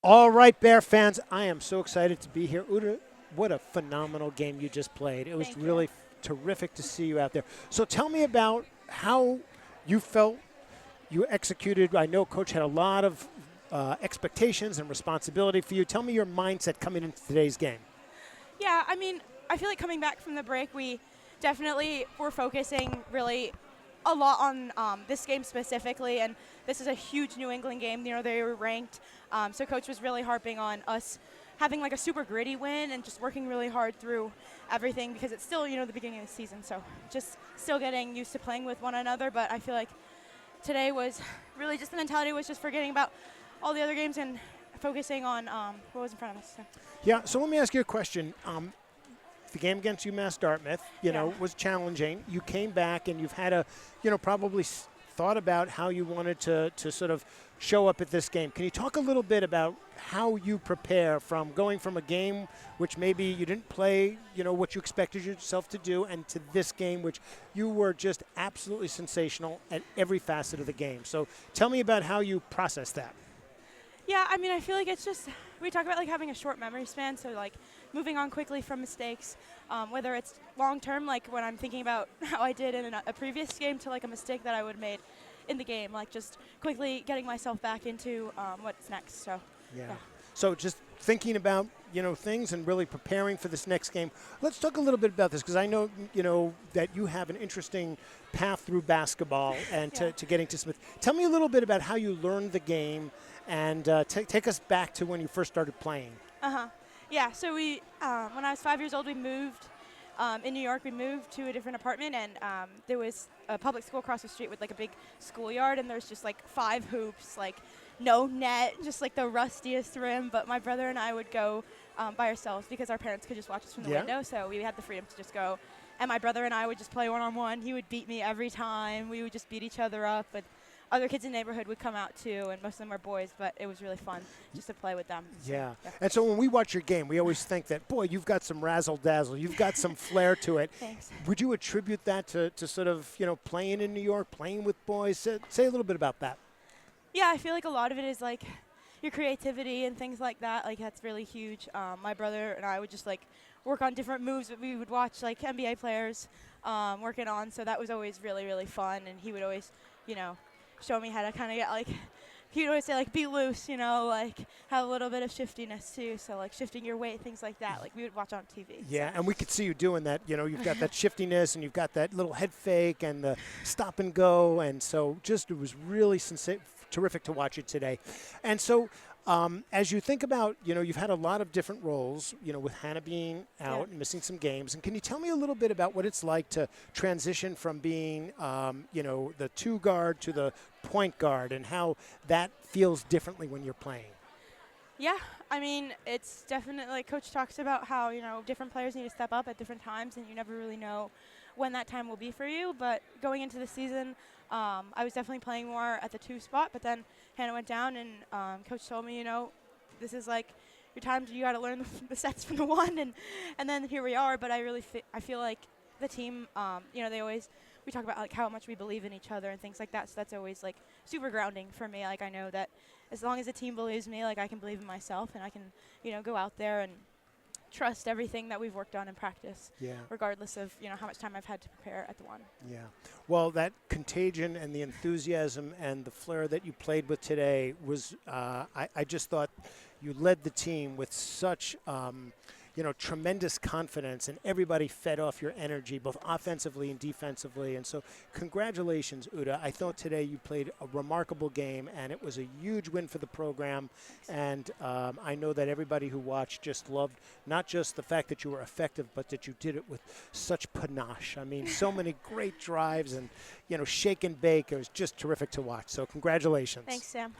All right, Bear fans, I am so excited to be here. Uda, what a phenomenal game you just played. It was Thank you. really terrific to see you out there. So tell me about how you felt you executed. I know Coach had a lot of expectations and responsibility for you. Tell me your mindset coming into today's game. Yeah, I mean, I feel like coming back from the break, we definitely were focusing really a lot on this game specifically, and this is a huge New England game. You know, they were ranked, so Coach was really harping on us having like a super gritty win and just working really hard through everything because it's still, the beginning of the season, so just still getting used to playing with one another. But I feel like today was really just the mentality was just forgetting about all the other games and focusing on what was in front of us. So. Yeah, so let me ask you a question. The game against UMass Dartmouth, Yeah. was challenging. You came back and you've had probably thought about how you wanted to sort of show up at this game. Can you talk a little bit about how you prepare from going from a game which maybe you didn't play, what you expected yourself to do, and to this game which you were just absolutely sensational at every facet of the game. So tell me about how you process that. Yeah, I mean, I feel like it's just, we talk about like having a short memory span, so like moving on quickly from mistakes, whether it's long term, like when I'm thinking about how I did in a previous game, to like a mistake that I would have made in the game, like just quickly getting myself back into what's next. So, Yeah. yeah. So just thinking about, things and really preparing for this next game. Let's talk a little bit about this because I know, that you have an interesting path through basketball and Yeah. to getting to Smith. Tell me a little bit about how you learned the game and take us back to when you first started playing. Uh-huh. Yeah, so when I was 5 years old, we moved in New York. We moved to a different apartment, and there was a public school across the street with like a big schoolyard, and there's just like 5 hoops, like no net, just like the rustiest rim. But my brother and I would go by ourselves because our parents could just watch us from the Yeah. window, so we had the freedom to just go. And my brother and I would just play one-on-one. He would beat me every time. We would just beat each other up, and other kids in the neighborhood would come out too, and most of them were boys, but it was really fun just to play with them. So, Yeah. And so when we watch your game, we always think that, boy, you've got some razzle dazzle. You've got some flair to it. Thanks. Would you attribute that to sort of, playing in New York, playing with boys? Say a little bit about that. Yeah, I feel like a lot of it is like your creativity and things like that. Like that's really huge. My brother and I would just like work on different moves that we would watch like NBA players working on. So that was always really, really fun. And he would always, show me how to kind of get like, he would always say like be loose, like have a little bit of shiftiness too. So like shifting your weight, things like that. Like we would watch on TV. Yeah, so. and we could see you doing that. You've got that shiftiness and you've got that little head fake and the stop and go. And so just it was really terrific to watch it today. And so as you think about, you've had a lot of different roles, with Hannah being out and missing some games. And can you tell me a little bit about what it's like to transition from being, the two guard to the point guard and how that feels differently when you're playing? Yeah, I mean, it's definitely, like Coach talks about how, different players need to step up at different times, and you never really know when that time will be for you. But going into the season, I was definitely playing more at the 2 spot, but then Hannah went down, and Coach told me, this is like your time, you got to learn the sets from the 1, and then here we are. But I really I feel like the team, we talk about like how much we believe in each other and things like that, so that's always like super grounding for me. Like I know that as long as the team believes me, like I can believe in myself, and I can, go out there and trust everything that we've worked on in practice, Yeah. regardless of, how much time I've had to prepare at the 1. Yeah. Well, that contagion and the enthusiasm and the flair that you played with today was, I just thought you led the team with such, tremendous confidence, and everybody fed off your energy, both offensively and defensively. And so congratulations, Uda. I thought today you played a remarkable game, and it was a huge win for the program. And I know that everybody who watched just loved not just the fact that you were effective, but that you did it with such panache. I mean, so many great drives and, shake and bake. It was just terrific to watch. So congratulations. Thanks, Sam.